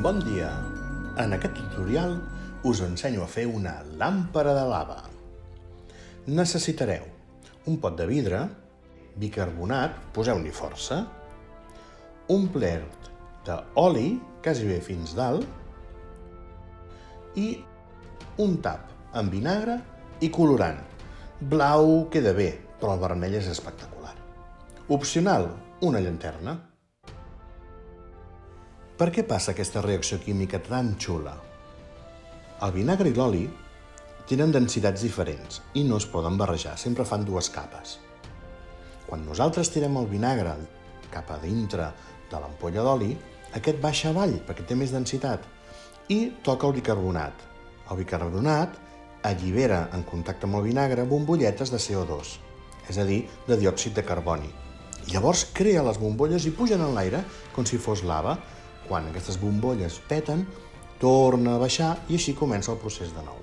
Bon dia! En aquest tutorial us ensenyo a fer una làmpara de lava. Necessitareu un pot de vidre, bicarbonat, poseu-n'hi força, un plet d'oli, quasi bé fins dalt, i un tap amb vinagre i colorant. Blau queda bé, però el vermell és espectacular. Opcional, una llanterna. Per què passa aquesta reacció química tan xula? El vinagre i l'oli tenen densitats diferents i no es poden barrejar, sempre fan dues capes. Quan nosaltres tirem el vinagre cap a dintre de l'ampolla d'oli, aquest baixa avall perquè té més densitat i toca el bicarbonat. El bicarbonat allibera en contacte amb el vinagre bombolletes de CO2, és a dir, de diòxid de carboni. I llavors crea les bombolles i pugen en l'aire com si fos lava. Quan aquestes bombolles peten, torna a baixar i així comença el procés de nou.